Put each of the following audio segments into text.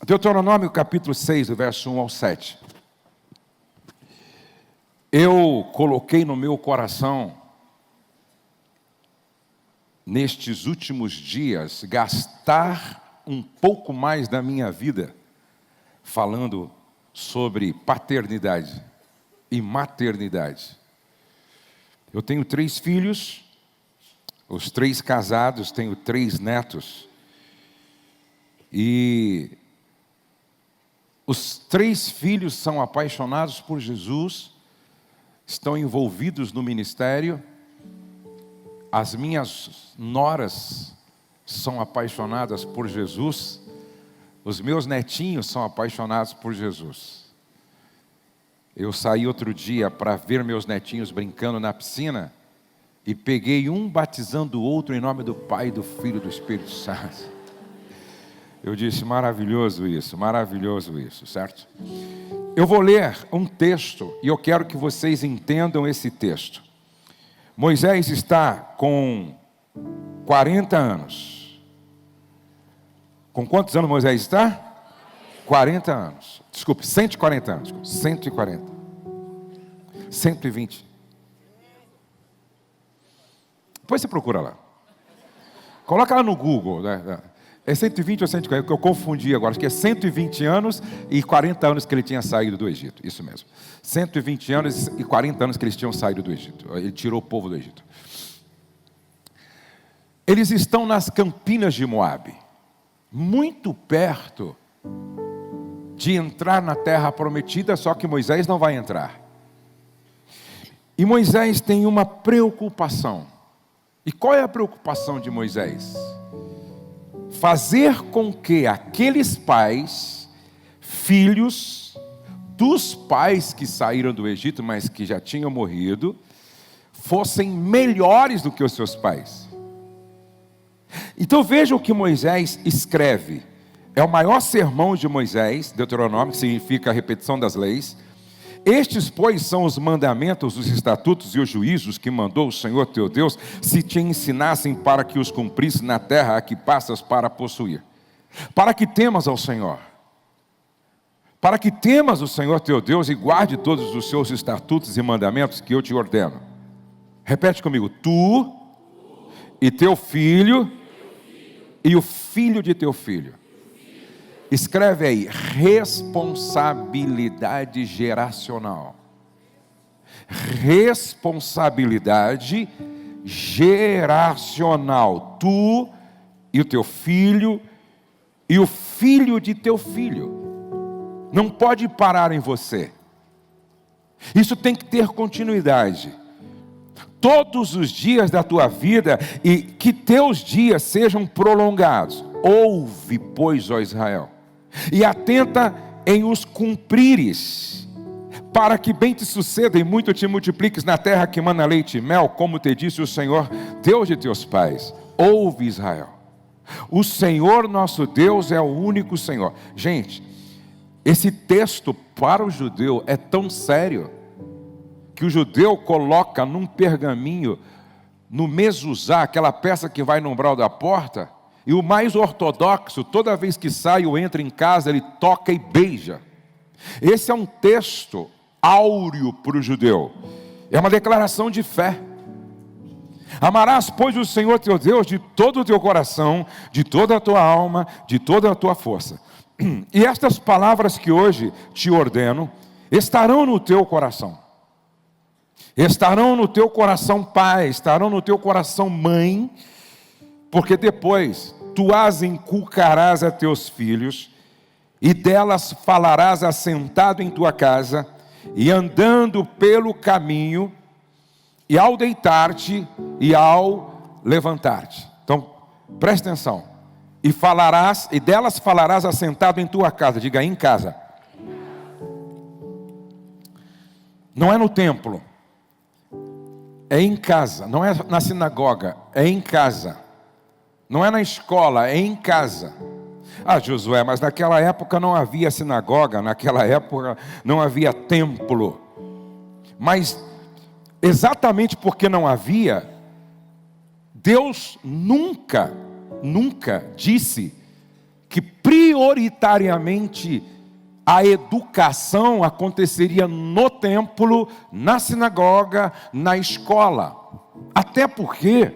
Deuteronômio capítulo 6, do verso 1 ao 7. Eu coloquei no meu coração, nestes últimos dias, gastar um pouco mais da minha vida falando sobre paternidade e maternidade. Eu tenho 3 filhos, os 3 casados, tenho 3 netos. E os 3 filhos são apaixonados por Jesus, estão envolvidos no ministério. As minhas noras são apaixonadas por Jesus. Os meus netinhos são apaixonados por Jesus. Eu saí outro dia para ver meus netinhos brincando na piscina e peguei um batizando o outro em nome do Pai, do Filho e do Espírito Santo. Eu disse, maravilhoso isso, certo? Eu vou ler um texto e eu quero que vocês entendam esse texto. Moisés está com 40 anos. Com quantos anos Moisés está? 40 anos. Desculpe, 140 anos. 140. 120. Depois você procura lá. Coloca lá no Google, né? É 120 ou 140, que eu confundi agora. Acho que é 120 anos e 40 anos que ele tinha saído do Egito. Isso mesmo. 120 anos e 40 anos que eles tinham saído do Egito. Ele tirou o povo do Egito. Eles estão nas campinas de Moabe, muito perto de entrar na terra prometida, só que Moisés não vai entrar. E Moisés tem uma preocupação. E qual é a preocupação de Moisés? Fazer com que aqueles pais, filhos dos pais que saíram do Egito, mas que já tinham morrido, fossem melhores do que os seus pais. Então veja o que Moisés escreve. É o maior sermão de Moisés, Deuteronômio, que significa a repetição das leis. Estes, pois, são os mandamentos, os estatutos e os juízos que mandou o Senhor teu Deus, se te ensinassem para que os cumprisse na terra a que passas para possuir. Para que temas ao Senhor. Para que temas o Senhor teu Deus e guarde todos os seus estatutos e mandamentos que eu te ordeno. Repete comigo. Tu e teu filho e o filho de teu filho. Escreve aí, responsabilidade geracional. Responsabilidade geracional. Tu e o teu filho e o filho de teu filho. Não pode parar em você. Isso tem que ter continuidade. Todos os dias da tua vida, e que teus dias sejam prolongados. Ouve, pois, ó Israel, e atenta em os cumprires, para que bem te suceda e muito te multipliques na terra que mana leite e mel, como te disse o Senhor, Deus de teus pais. Ouve, Israel, o Senhor nosso Deus é o único Senhor. Gente, esse texto para o judeu é tão sério, que o judeu coloca num pergaminho, no mezuzá, aquela peça que vai no umbral da porta. E o mais ortodoxo, toda vez que sai ou entra em casa, ele toca e beija. Esse é um texto áureo para o judeu. É uma declaração de fé. Amarás, pois, o Senhor teu Deus de todo o teu coração, de toda a tua alma, de toda a tua força. E estas palavras que hoje te ordeno, estarão no teu coração. Estarão no teu coração, pai, estarão no teu coração, mãe, porque depois tu as inculcarás a teus filhos, e delas falarás assentado em tua casa, e andando pelo caminho, e ao deitar-te, e ao levantar-te. Então, presta atenção. E delas falarás assentado em tua casa. Diga, em casa. Não é no templo. É em casa. Não é na sinagoga. É em casa. Não é na escola, é em casa. Ah, Josué, mas naquela época não havia sinagoga, naquela época não havia templo. Mas, exatamente porque não havia, Deus nunca disse que prioritariamente a educação aconteceria no templo, na sinagoga, na escola. Até porque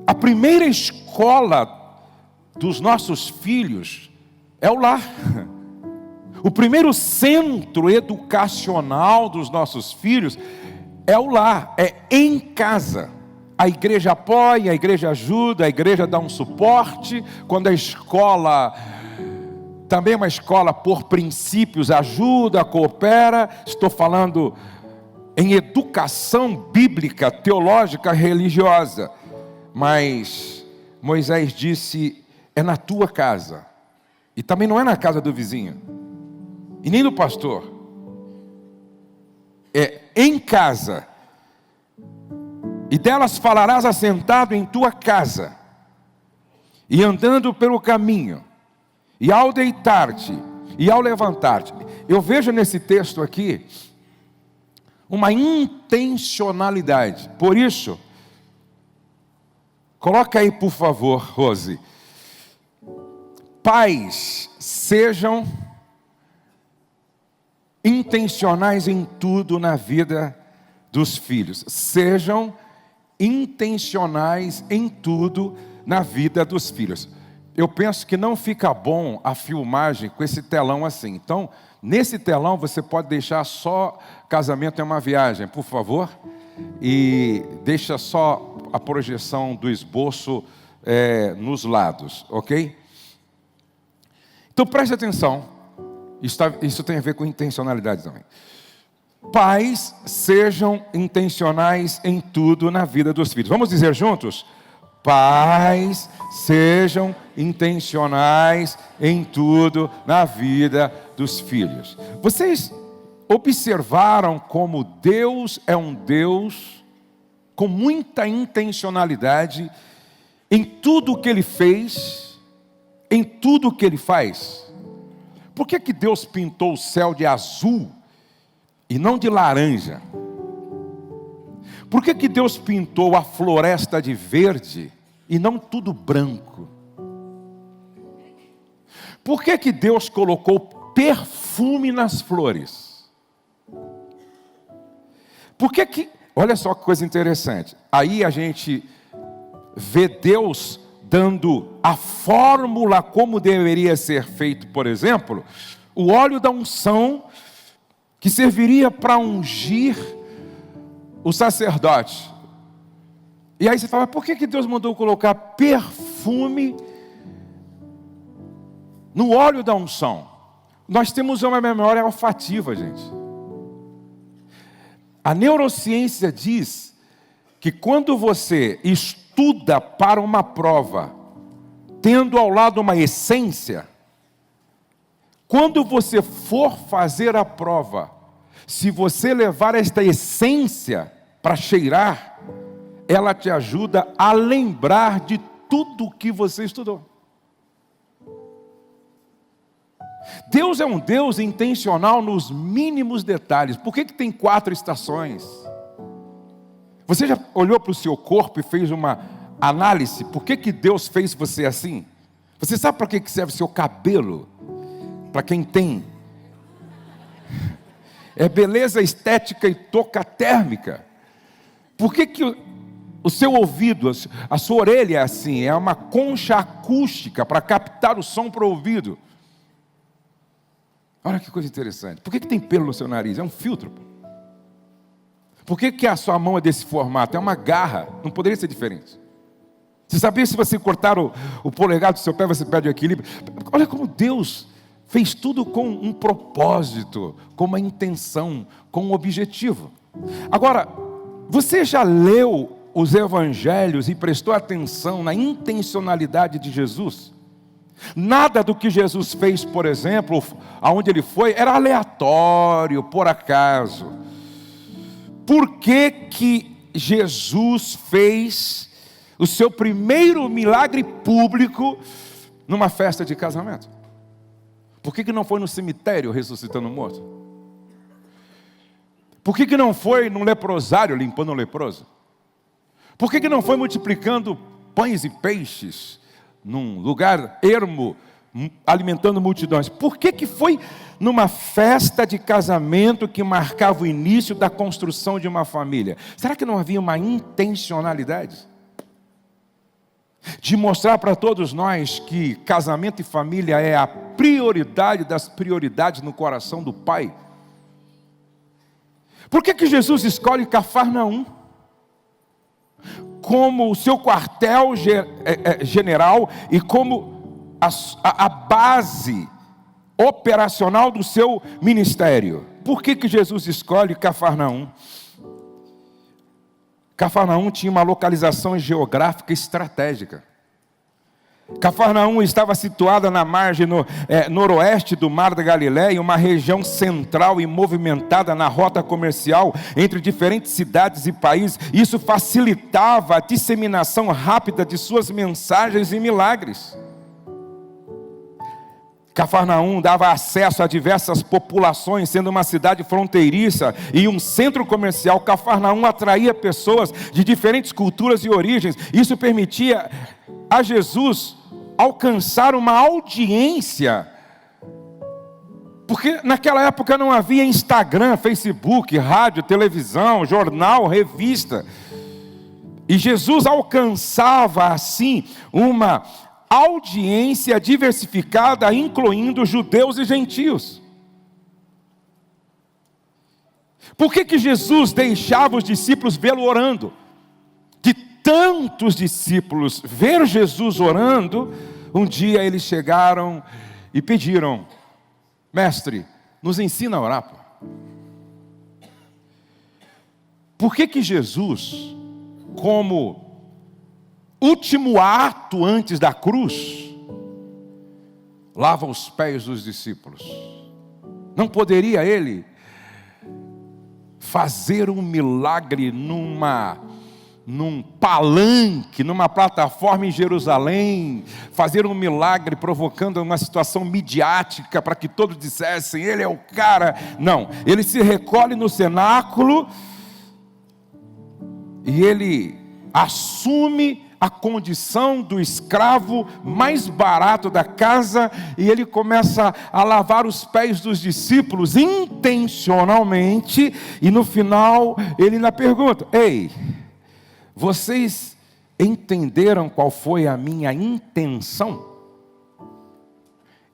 a primeira escola dos nossos filhos é o lar. O primeiro centro educacional dos nossos filhos é o lar, é em casa. A igreja apoia, a igreja ajuda, a igreja dá um suporte. Quando a escola, também uma escola por princípios, ajuda, coopera. Estou falando em educação bíblica, teológica, religiosa. Mas Moisés disse, é na tua casa. E também não é na casa do vizinho. E nem do pastor. É em casa. E delas falarás assentado em tua casa, e andando pelo caminho, e ao deitar-te, e ao levantar-te. Eu vejo nesse texto aqui uma intencionalidade. Por isso, coloca aí por favor, Rose. Pais, sejam intencionais em tudo na vida dos filhos. Sejam intencionais em tudo na vida dos filhos. Eu penso que não fica bom a filmagem com esse telão assim. Então, nesse telão você pode deixar só casamento é uma viagem, por favor. E deixa só a projeção do esboço nos lados, ok? Então preste atenção. Isso tem a ver com intencionalidade também. Pais, sejam intencionais em tudo na vida dos filhos. Vamos dizer juntos? Pais, sejam intencionais em tudo na vida dos filhos. Vocês observaram como Deus é um Deus com muita intencionalidade em tudo o que Ele fez, em tudo o que Ele faz? Por que Deus pintou o céu de azul e não de laranja? Por que Deus pintou a floresta de verde e não tudo branco? Por que Deus colocou perfume nas flores? Olha só que coisa interessante. Aí a gente vê Deus dando a fórmula como deveria ser feito, por exemplo, o óleo da unção que serviria para ungir o sacerdote. E aí você fala, por que Deus mandou colocar perfume no óleo da unção? Nós temos uma memória olfativa, gente. A neurociência diz que quando você estuda para uma prova, tendo ao lado uma essência, quando você for fazer a prova, se você levar esta essência para cheirar, ela te ajuda a lembrar de tudo que você estudou. Deus é um Deus intencional nos mínimos detalhes. Por que tem 4 estações? Você já olhou para o seu corpo e fez uma análise? Por que Deus fez você assim? Você sabe para que serve o seu cabelo? Para quem tem. É beleza estética e toca térmica. Por que o seu ouvido, a sua orelha é assim? É uma concha acústica para captar o som para o ouvido. Olha que coisa interessante. Por que tem pelo no seu nariz? É um filtro. Por que a sua mão é desse formato? É uma garra. Não poderia ser diferente. Você sabia, se você cortar o polegar do seu pé, você perde o equilíbrio? Olha como Deus fez tudo com um propósito, com uma intenção, com um objetivo. Agora, você já leu os evangelhos e prestou atenção na intencionalidade de Jesus? Nada do que Jesus fez, por exemplo, aonde ele foi, era aleatório, por acaso. Por que Jesus fez o seu primeiro milagre público numa festa de casamento? Por que não foi no cemitério ressuscitando o morto? Por que não foi num leprosário limpando o leproso? Por que não foi multiplicando pães e peixes num lugar ermo, alimentando multidões. Por que foi numa festa de casamento que marcava o início da construção de uma família? Será que não havia uma intencionalidade de mostrar para todos nós que casamento e família é a prioridade das prioridades no coração do Pai? Por que Jesus escolhe Cafarnaum como o seu quartel general e como a base operacional do seu ministério? Por que Jesus escolhe Cafarnaum? Cafarnaum tinha uma localização geográfica estratégica. Cafarnaum estava situada na margem noroeste do Mar da Galileia, uma região central e movimentada na rota comercial entre diferentes cidades e países. Isso facilitava a disseminação rápida de suas mensagens e milagres. Cafarnaum dava acesso a diversas populações, sendo uma cidade fronteiriça e um centro comercial. Cafarnaum atraía pessoas de diferentes culturas e origens. Isso permitia a Jesus alcançar uma audiência, porque naquela época não havia Instagram, Facebook, rádio, televisão, jornal, revista. E Jesus alcançava assim uma audiência diversificada, incluindo judeus e gentios. Por que Jesus deixava os discípulos vê-lo orando? De tantos discípulos ver Jesus orando, um dia eles chegaram e pediram: mestre, nos ensina a orar. Por que Jesus, como último ato antes da cruz, lava os pés dos discípulos? Não poderia ele fazer um milagre num palanque, numa plataforma em Jerusalém, fazer um milagre provocando uma situação midiática para que todos dissessem: ele é o cara? Não, ele se recolhe no cenáculo e ele assume a condição do escravo mais barato da casa, e ele começa a lavar os pés dos discípulos intencionalmente, e no final ele ainda pergunta: ei, vocês entenderam qual foi a minha intenção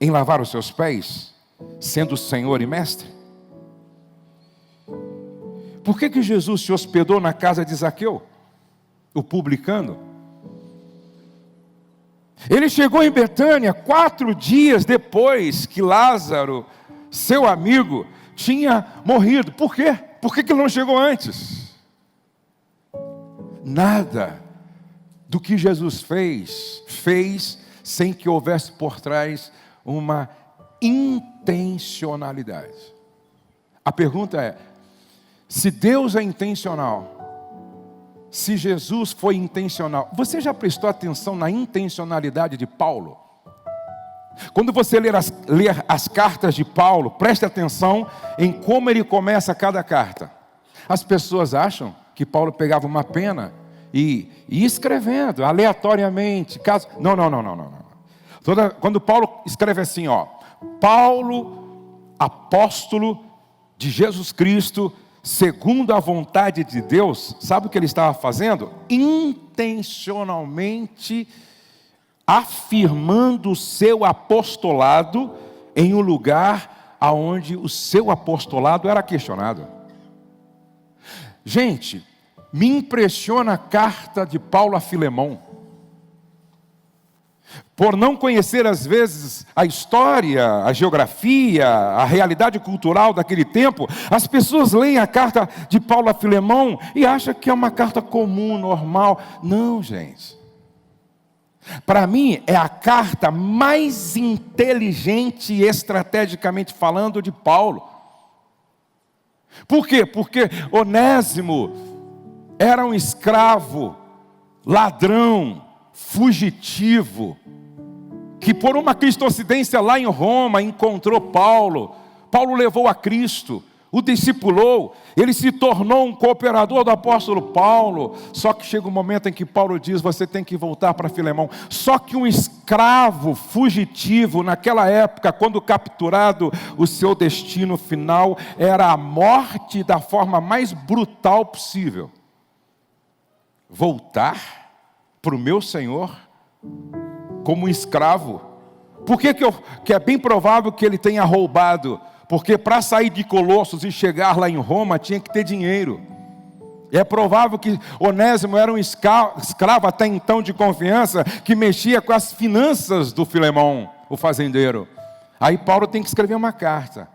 em lavar os seus pés, sendo Senhor e Mestre? Por que Jesus se hospedou na casa de Zaqueu, o publicano? Ele chegou em Betânia 4 dias depois que Lázaro, seu amigo, tinha morrido. Por quê? Por que ele não chegou antes? Nada do que Jesus fez sem que houvesse por trás uma intencionalidade. A pergunta é: se Deus é intencional, se Jesus foi intencional, você já prestou atenção na intencionalidade de Paulo? Quando você ler as cartas de Paulo, preste atenção em como ele começa cada carta. As pessoas acham que Paulo pegava uma pena e ia escrevendo aleatoriamente. Não. Quando Paulo escreve assim, Paulo, apóstolo de Jesus Cristo, segundo a vontade de Deus, sabe o que ele estava fazendo? Intencionalmente afirmando o seu apostolado em um lugar onde o seu apostolado era questionado. Gente, me impressiona a carta de Paulo a Filemão. Por não conhecer às vezes a história, a geografia, a realidade cultural daquele tempo, as pessoas leem a carta de Paulo a Filemão e acham que é uma carta comum, normal. Não, gente. Para mim é a carta mais inteligente e estrategicamente falando de Paulo. Por quê? Porque Onésimo era um escravo, ladrão, fugitivo, que por uma cristocidência lá em Roma encontrou Paulo. Paulo levou a Cristo. o discipulou, ele se tornou um cooperador do apóstolo Paulo. Só que chega um momento em que Paulo diz: você tem que voltar para Filemão. Só que um escravo fugitivo, naquela época, quando capturado, o seu destino final era a morte da forma mais brutal possível. Voltar para o meu Senhor como um escravo. Por que é bem provável que ele tenha roubado? Porque para sair de Colossos e chegar lá em Roma, tinha que ter dinheiro. E é provável que Onésimo era um escravo até então de confiança, que mexia com as finanças do Filemão, o fazendeiro. Aí Paulo tem que escrever uma carta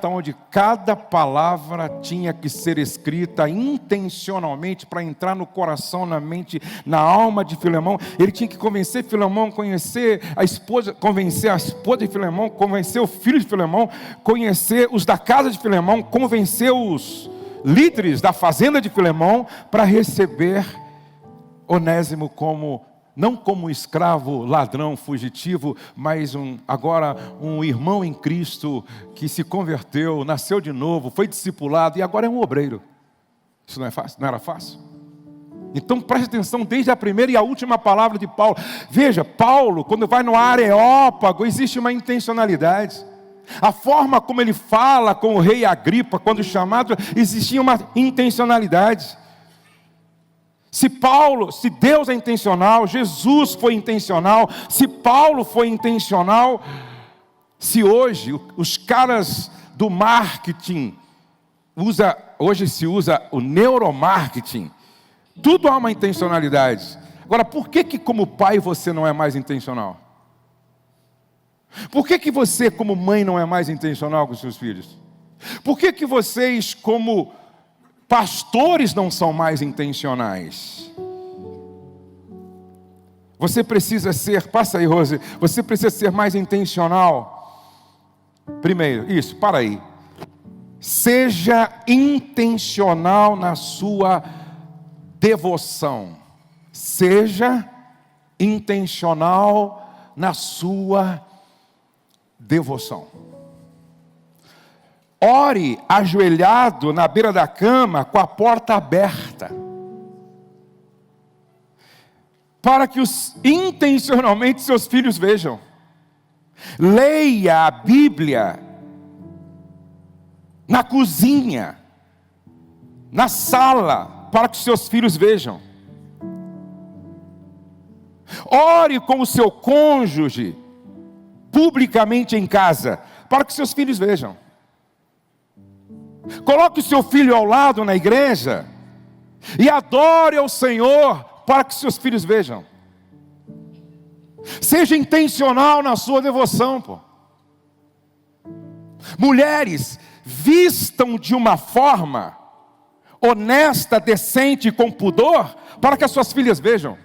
onde cada palavra tinha que ser escrita intencionalmente para entrar no coração, na mente, na alma de Filemão. Ele tinha que convencer Filemão, convencer a esposa de Filemão, convencer o filho de Filemão, conhecer os da casa de Filemão, convencer os líderes da fazenda de Filemão para receber Onésimo não como um escravo, ladrão, fugitivo, mas agora um irmão em Cristo que se converteu, nasceu de novo, foi discipulado e agora é um obreiro. Isso não é fácil? Não era fácil? Então preste atenção desde a primeira e a última palavra de Paulo. Veja, Paulo, quando vai no Areópago, existe uma intencionalidade. A forma como ele fala com o rei Agripa, quando chamado, existia uma intencionalidade. Se Deus é intencional, Jesus foi intencional, se Paulo foi intencional, se hoje os caras do marketing hoje se usa o neuromarketing, tudo há uma intencionalidade. Agora, por que como pai você não é mais intencional? Por que você como mãe não é mais intencional com seus filhos? Por que vocês como pastores não são mais intencionais? Você precisa ser, passa aí, Rose, você precisa ser mais intencional. Primeiro, para aí. Seja intencional na sua devoção. Seja intencional na sua devoção. Ore ajoelhado na beira da cama com a porta aberta, para que intencionalmente seus filhos vejam. Leia a Bíblia na cozinha, na sala, para que seus filhos vejam. Ore com o seu cônjuge publicamente em casa, para que seus filhos vejam. Coloque o seu filho ao lado na igreja e adore ao Senhor para que seus filhos vejam. Seja intencional na sua devoção, Mulheres, vistam de uma forma honesta, decente e com pudor, para que as suas filhas vejam.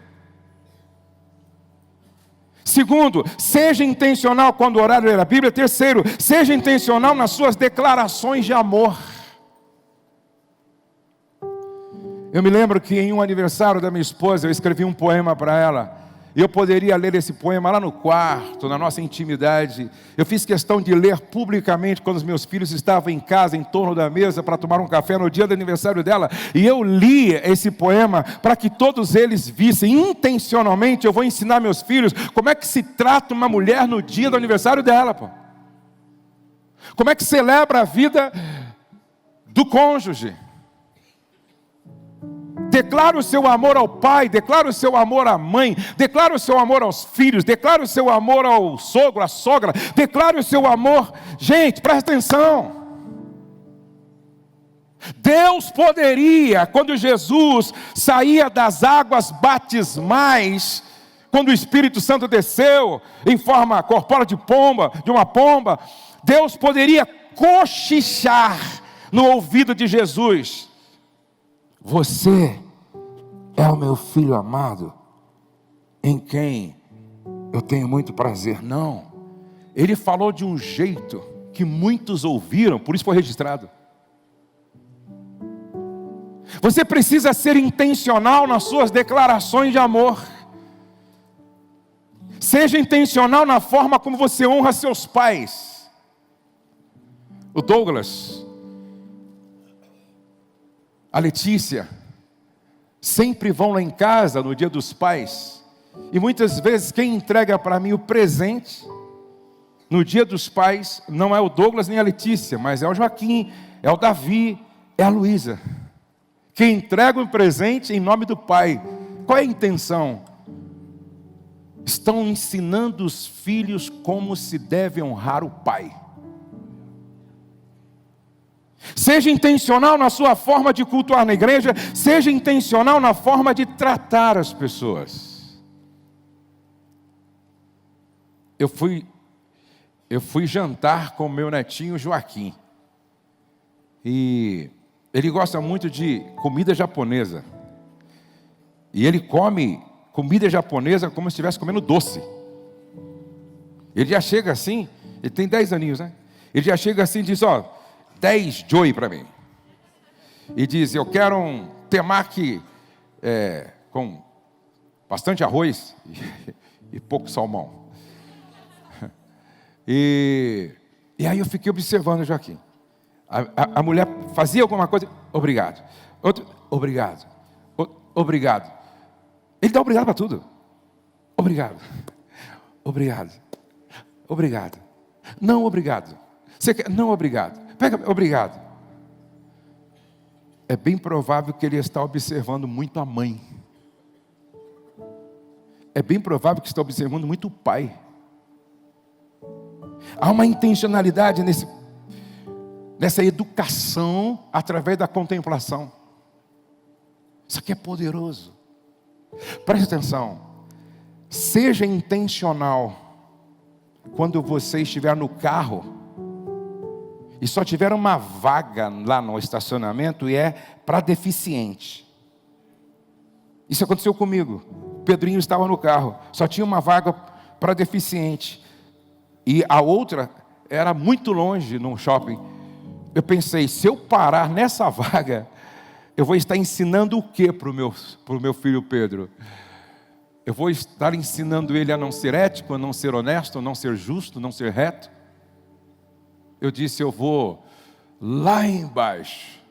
Segundo, seja intencional quando orar e ler a Bíblia. Terceiro, seja intencional nas suas declarações de amor. Eu me lembro que em um aniversário da minha esposa, eu escrevi um poema para ela. E eu poderia ler esse poema lá no quarto, na nossa intimidade. Eu fiz questão de ler publicamente quando os meus filhos estavam em casa, em torno da mesa, para tomar um café no dia do aniversário dela. E eu li esse poema para que todos eles vissem. Intencionalmente eu vou ensinar meus filhos como é que se trata uma mulher no dia do aniversário dela. Como é que celebra a vida do cônjuge. Declara o seu amor ao pai, declara o seu amor à mãe, declara o seu amor aos filhos, declara o seu amor ao sogro, à sogra, declara o seu amor. Gente, presta atenção. Deus poderia, quando Jesus saía das águas batismais, quando o Espírito Santo desceu em forma corpórea de uma pomba, Deus poderia cochichar no ouvido de Jesus: você é o meu filho amado, em quem eu tenho muito prazer. Não, ele falou de um jeito que muitos ouviram, por isso foi registrado. Você precisa ser intencional nas suas declarações de amor. Seja intencional na forma como você honra seus pais. o Douglas, a Letícia, sempre vão lá em casa no Dia dos Pais. E muitas vezes quem entrega para mim o presente no Dia dos Pais não é o Douglas nem a Letícia, mas é o Joaquim, é o Davi, é a Luísa. Quem entrega o presente em nome do Pai. Qual é a intenção? Estão ensinando os filhos como se deve honrar o Pai. Seja intencional na sua forma de cultuar na igreja, seja intencional na forma de tratar as pessoas. Eu fui jantar com o meu netinho Joaquim. E ele gosta muito de comida japonesa. E ele come comida japonesa como se estivesse comendo doce. Ele já chega assim, ele tem 10 aninhos, né? Ele já chega assim e diz, 10 joy para mim. E diz, eu quero um temaki com bastante arroz e pouco salmão. E aí eu fiquei observando o Joaquim. A mulher fazia alguma coisa, obrigado. Outro, obrigado. Obrigado. Ele dá obrigado para tudo. Obrigado. Obrigado. Obrigado. Não, obrigado. Você quer? Não, obrigado. Pega, obrigado. É bem provável que ele está observando muito a mãe. É bem provável que está observando muito o pai. Há uma intencionalidade nessa educação através da contemplação. Isso aqui é poderoso. Preste atenção. Seja intencional quando você estiver no carro e só tiver uma vaga lá no estacionamento e é para deficiente. Isso aconteceu comigo. Pedrinho estava no carro, só tinha uma vaga para deficiente e a outra era muito longe num shopping. Eu pensei, se eu parar nessa vaga, eu vou estar ensinando o que para o meu filho Pedro? Eu vou estar ensinando ele a não ser ético, a não ser honesto, a não ser justo, a não ser reto? Eu disse, eu vou lá embaixo.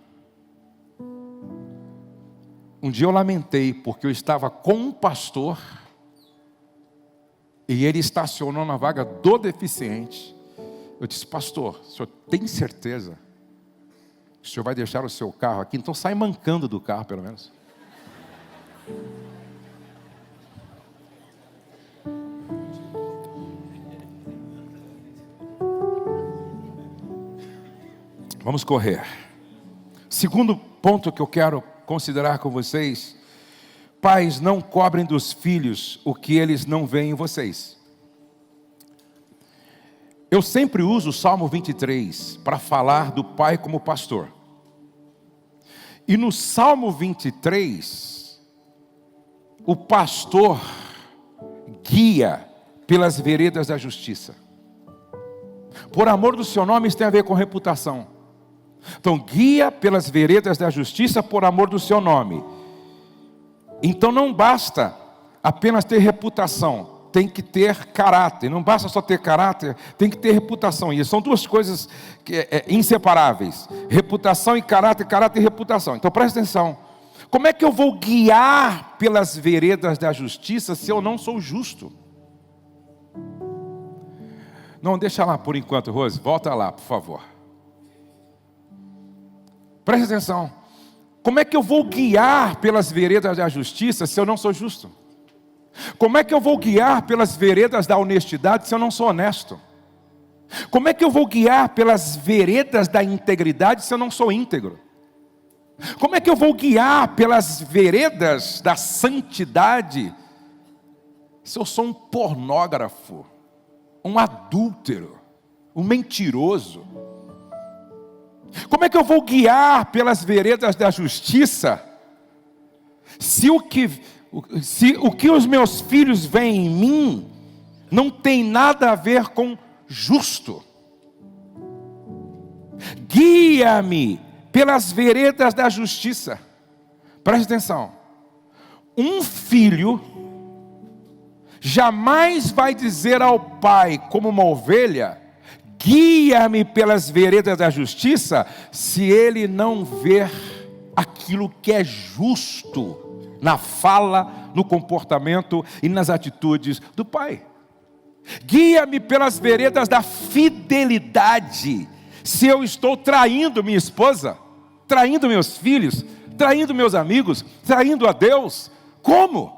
Um dia eu lamentei, porque eu estava com um pastor, e ele estacionou na vaga do deficiente. Eu disse, pastor, o senhor tem certeza que o senhor vai deixar o seu carro aqui? Então sai mancando do carro, pelo menos. Vamos correr. Segundo ponto que eu quero considerar com vocês: pais, não cobrem dos filhos o que eles não veem em vocês. Eu sempre uso o Salmo 23 para falar do pai como pastor. E no Salmo 23, o pastor guia pelas veredas da justiça. Por amor do seu nome, isso tem a ver com reputação. Então, guia pelas veredas da justiça por amor do seu nome. Então não basta apenas ter reputação, tem que ter caráter. Não basta só ter caráter, tem que ter reputação. E são duas coisas inseparáveis: reputação e caráter, caráter e reputação. Então presta atenção. Como é que eu vou guiar pelas veredas da justiça se eu não sou justo? Não, deixa lá por enquanto, Rose, volta lá, por favor. Presta atenção. Como é que eu vou guiar pelas veredas da justiça se eu não sou justo? Como é que eu vou guiar pelas veredas da honestidade se eu não sou honesto? Como é que eu vou guiar pelas veredas da integridade se eu não sou íntegro? Como é que eu vou guiar pelas veredas da santidade se eu sou um pornógrafo, um adúltero, um mentiroso? Como é que eu vou guiar pelas veredas da justiça se o que os meus filhos veem em mim não tem nada a ver com justo? Guia-me pelas veredas da justiça. Preste atenção. Um filho jamais vai dizer ao pai, como uma ovelha: Guia-me pelas veredas da justiça, se ele não ver aquilo que é justo na fala, no comportamento e nas atitudes do pai. Guia-me pelas veredas da fidelidade, se eu estou traindo minha esposa, traindo meus filhos, traindo meus amigos, traindo a Deus. Como?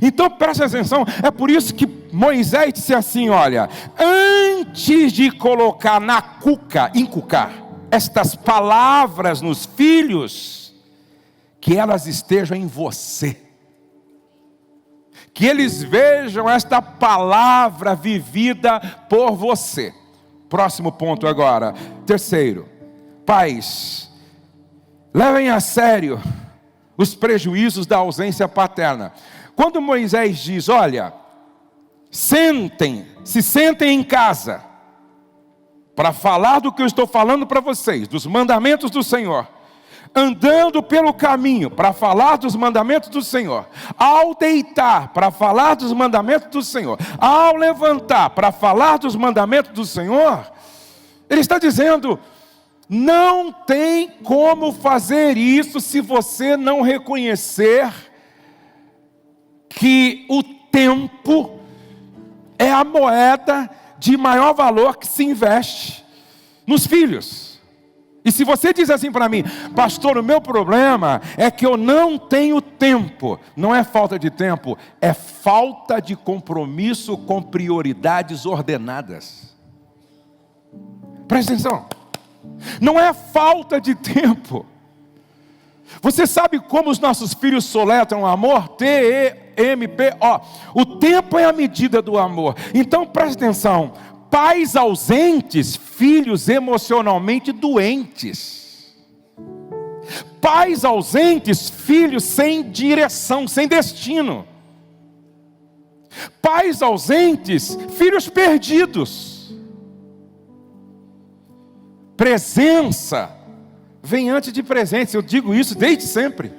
Então presta atenção, é por isso que Moisés disse assim: olha, antes de colocar na cuca, encucar estas palavras nos filhos, que elas estejam em você, que eles vejam esta palavra vivida por você. Próximo ponto agora, terceiro: pais, levem a sério os prejuízos da ausência paterna. Quando Moisés diz: olha, se sentem em casa, para falar do que eu estou falando para vocês, dos mandamentos do Senhor, andando pelo caminho, para falar dos mandamentos do Senhor, ao deitar, para falar dos mandamentos do Senhor, ao levantar, para falar dos mandamentos do Senhor, ele está dizendo: não tem como fazer isso se você não reconhecer que o tempo é a moeda de maior valor que se investe nos filhos. E se você diz assim para mim: pastor, o meu problema é que eu não tenho tempo. Não é falta de tempo, é falta de compromisso com prioridades ordenadas. Presta atenção, não é falta de tempo. Você sabe como os nossos filhos soletram amor? T-E-M-P-O. O tempo é a medida do amor. Então presta atenção: pais ausentes, filhos emocionalmente doentes. Pais ausentes, filhos sem direção, sem destino. Pais ausentes, filhos perdidos. Presença vem antes de presentes. Eu digo isso desde sempre.